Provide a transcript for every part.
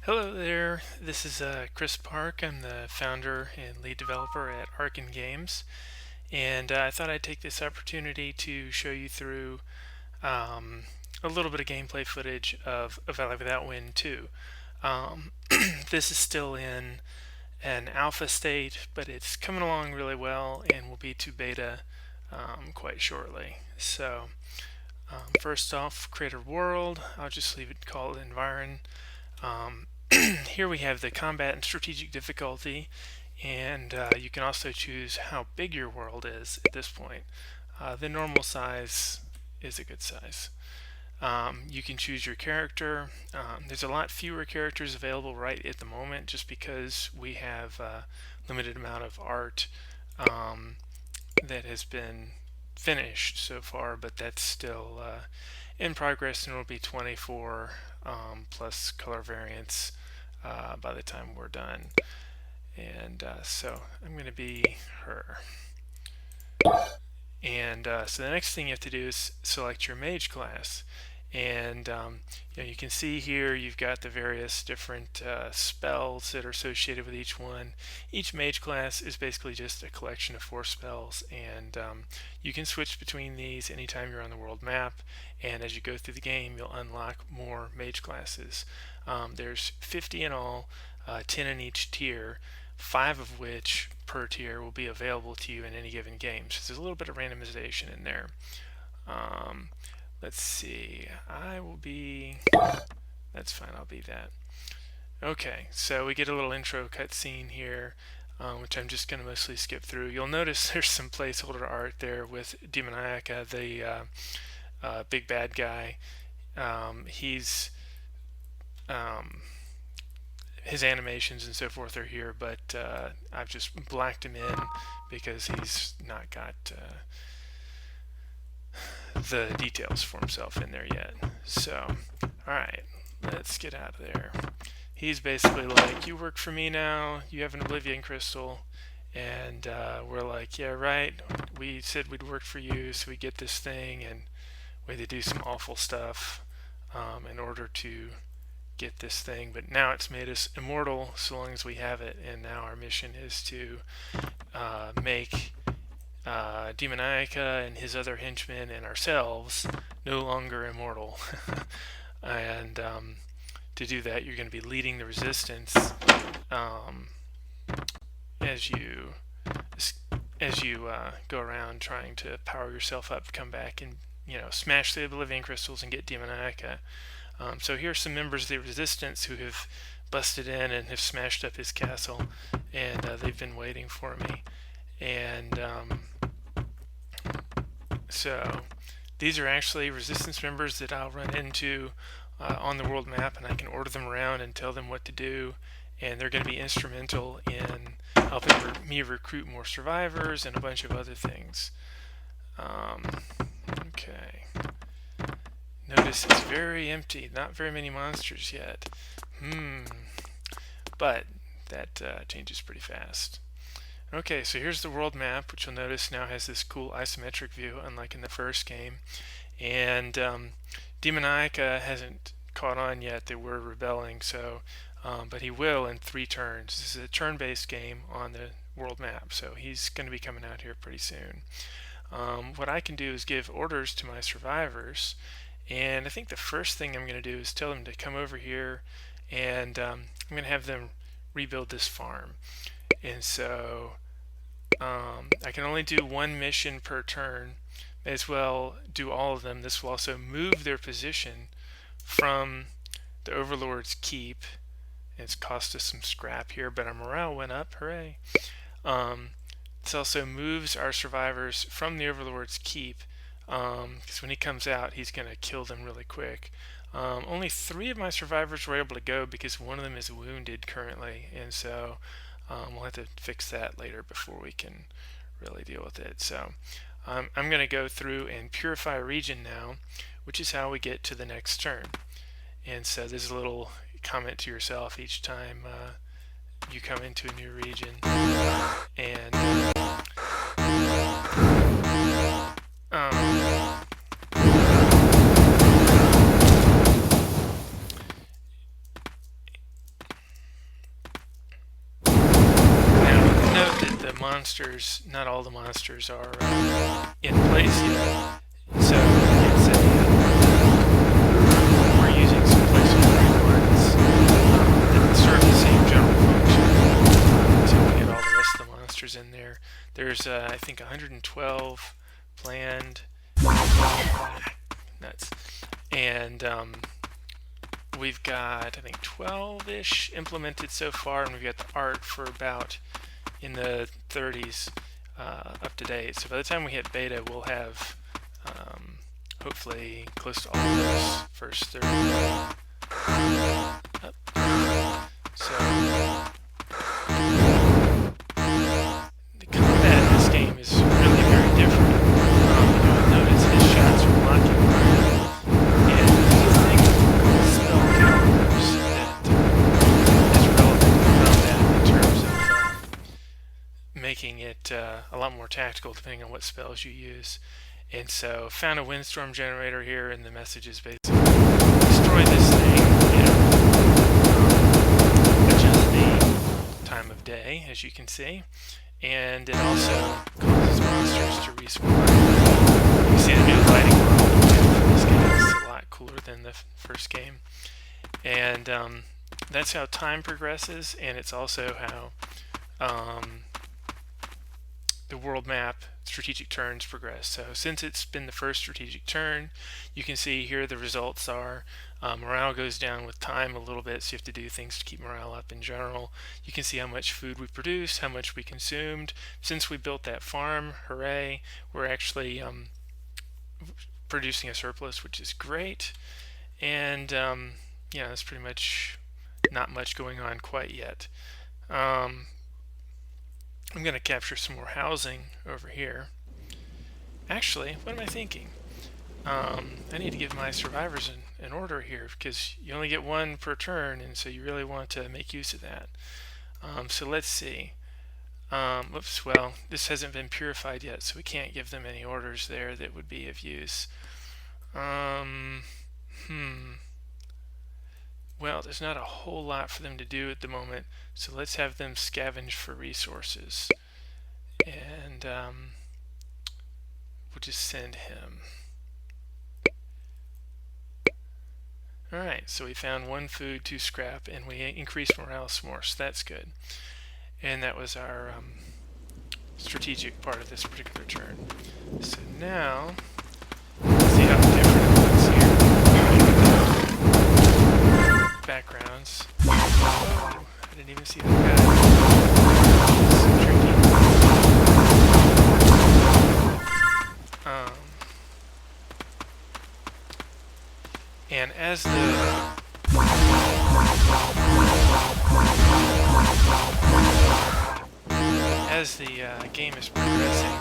Hello there, this is Chris Park. I'm the founder and lead developer at Arcen Games, and I thought I'd take this opportunity to show you through um, a little bit of gameplay footage of Valley Without Wind 2. Um, this is still in an alpha state, but it's coming along really well and will be to beta quite shortly. So, first off, create a world. I'll just leave it called Environ. Um, Here we have the combat and strategic difficulty, and you can also choose how big your world is at this point. The normal size is a good size. You can choose your character. There's a lot fewer characters available right at the moment just because we have a limited amount of art that has been finished so far, but that's still in progress, and it'll be 24 plus color variants by the time we're done. And so I'm going to be her. And so the next thing you have to do is select your mage class. And you can see here you've got the various different spells that are associated with each one. Each mage class is basically just a collection of 4 spells, and you can switch between these anytime you're on the world map, and as you go through the game you'll unlock more mage classes. There's 50 in all, 10 in each tier, 5 of which per tier will be available to you in any given game. So there's a little bit of randomization in there. Let's see, I will be, that's fine, I'll be that. Okay, so we get a little intro cutscene here, which I'm just going to mostly skip through. You'll notice there's some placeholder art there with Demoniaca, the big bad guy. He's his animations and so forth are here, but I've just blacked him in because he's not got the details for himself in there yet. So, alright, let's get out of there. He's basically like, you work for me now, you have an Oblivion Crystal, and we're like, yeah, right, we said we'd work for you, so we get this thing, and we had to do some awful stuff in order to get this thing, but now it's made us immortal so long as we have it, and now our mission is to make Demoniaca and his other henchmen and ourselves no longer immortal. And to do that, you're going to be leading the resistance as you go around trying to power yourself up, come back and smash the Oblivion crystals and get Demoniaca. So here's some members of the resistance who have busted in and have smashed up his castle, and they've been waiting for me. And so these are actually resistance members that I'll run into on the world map, and I can order them around and tell them what to do, and they're going to be instrumental in helping me recruit more survivors and a bunch of other things. Okay. Notice it's very empty, not very many monsters yet. But that changes pretty fast. Okay, so here's the world map, which you'll notice now has this cool isometric view, unlike in the first game. And Demoniaca hasn't caught on yet that we're rebelling, so but he will in 3 turns. This is a turn-based game on the world map, so he's going to be coming out here pretty soon. What I can do is give orders to my survivors, and I think the first thing I'm going to do is tell them to come over here, and I'm going to have them rebuild this farm. And so I can only do 1 mission per turn. May as well do all of them. This will also move their position from the Overlord's Keep. It's cost us some scrap here, but our morale went up. Hooray! This also moves our survivors from the Overlord's Keep, because when he comes out, he's going to kill them really quick. Only 3 of my survivors were able to go because one of them is wounded currently, and so we'll have to fix that later before we can really deal with it. So I'm going to go through and purify a region now, which is how we get to the next turn. And so there's a little comment to yourself each time you come into a new region. And monsters, not all the monsters are in place yet. So it's we're using some placeholder ones that serve the same general function until we get all the rest of the monsters in there. There's I think 112 planned. Nuts. And we've got, I think, 12-ish implemented so far, and we've got the art for about in the 30s up to date. So by the time we hit beta, we'll have hopefully close to all of those first 30 up. So the combat in this game is really very different. You'll notice his shots are blocking, and the thing called spell counters that is relevant to combat in terms of making it a lot more tactical depending on what spells you use. And so found a windstorm generator here, and the message is basically destroy this thing, adjust the time of day, as you can see, and it also causes monsters to respawn. You can see the new lighting model for this game is a lot cooler than the first game. And that's how time progresses, and it's also how the world map strategic turns progress. So since it's been the first strategic turn, you can see here the results are morale goes down with time a little bit, so you have to do things to keep morale up in general. You can see how much food we produced, how much we consumed. Since we built that farm, hooray, we're actually producing a surplus, which is great. And yeah, that's pretty much not much going on quite yet. I'm going to capture some more housing over here. Actually, what am I thinking? I need to give my survivors an order here, because you only get one per turn, and so you really want to make use of that. So let's see. Oops, well, this hasn't been purified yet, so we can't give them any orders there that would be of use. Well, there's not a whole lot for them to do at the moment, so let's have them scavenge for resources. And we'll just send him. Alright, so we found 1 food, 2 scrap, and we increased morale some more, so that's good. And that was our strategic part of this particular turn. So now, let's see how different it looks here. Backgrounds. Oh, I didn't even see that guy. So tricky. And as the game is progressing,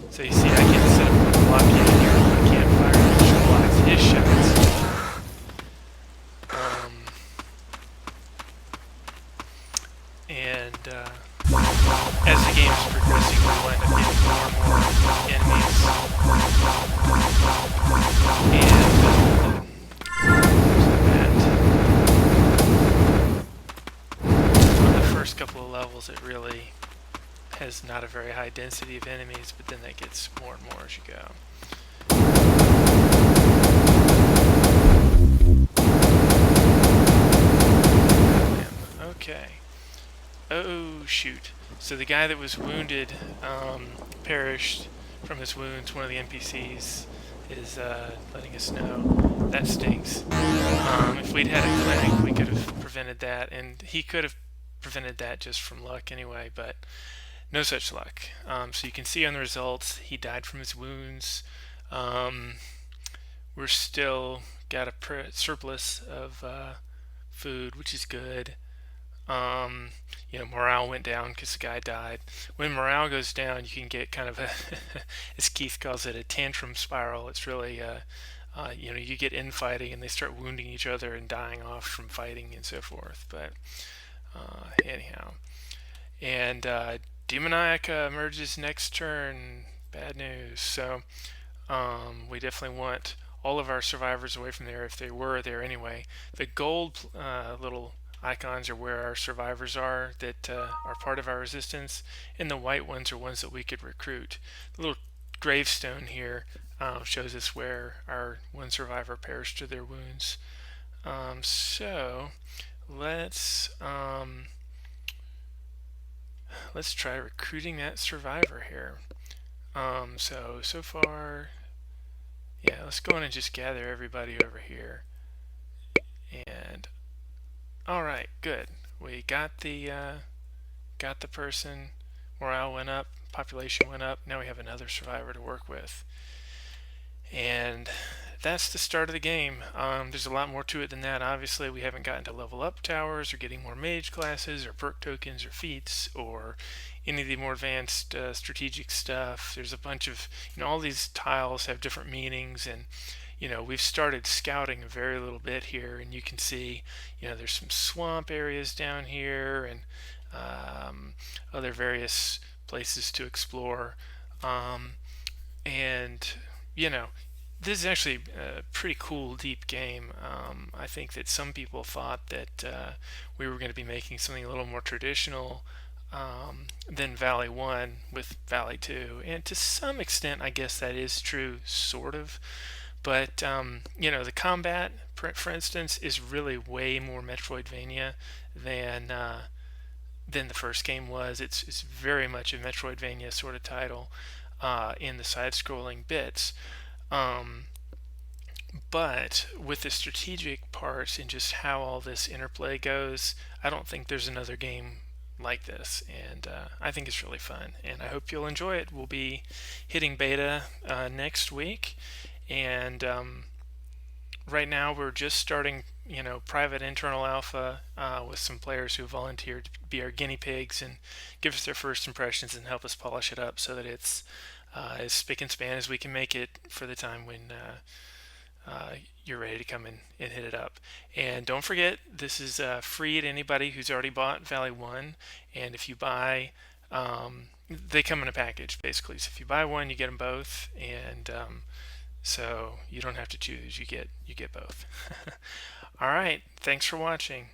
so you see I can set up a blockade here on the campfire, which blocks his shots. And as the game is progressing, we wind up getting more and more enemies. And on the first couple of levels, it really has not a very high density of enemies, but then that gets more and more as you go. Okay. Oh, shoot. So the guy that was wounded perished from his wounds. One of the NPCs is letting us know. That stinks. If we'd had a clinic, we could have prevented that, and he could have prevented that just from luck anyway, but no such luck. So you can see on the results, he died from his wounds. We're still got a surplus of food, which is good. Morale went down because the guy died. When morale goes down, you can get kind of a, as Keith calls it, a tantrum spiral. It's really, you get infighting and they start wounding each other and dying off from fighting and so forth. But anyhow, and Demoniaca emerges next turn. Bad news. So we definitely want all of our survivors away from there if they were there anyway. The gold little icons are where our survivors are that are part of our resistance, and the white ones are ones that we could recruit. The little gravestone here shows us where our one survivor perished to their wounds. So let's try recruiting that survivor here. So far, yeah, let's go in and just gather everybody over here. And all right, good. We got the person. Morale went up, population went up. Now we have another survivor to work with. And that's the start of the game. There's a lot more to it than that. Obviously, we haven't gotten to level up towers or getting more mage classes or perk tokens or feats or any of the more advanced strategic stuff. There's a bunch of, all these tiles have different meanings, and we've started scouting a very little bit here, and you can see, there's some swamp areas down here and other various places to explore. And this is actually a pretty cool, deep game. I think that some people thought that we were going to be making something a little more traditional than Valley 1 with Valley 2. And to some extent, I guess that is true, sort of. But, the combat, for instance, is really way more Metroidvania than the first game was. It's very much a Metroidvania sort of title in the side-scrolling bits. But with the strategic parts and just how all this interplay goes, I don't think there's another game like this, and I think it's really fun, and I hope you'll enjoy it. We'll be hitting beta next week, and right now we're just starting private internal alpha with some players who volunteered to be our guinea pigs and give us their first impressions and help us polish it up so that it's as spick and span as we can make it for the time when you're ready to come in and hit it up. And don't forget, this is free to anybody who's already bought Valley 1, and if you buy, they come in a package basically, so if you buy one you get them both, and so you don't have to choose, you get both. All right, thanks for watching.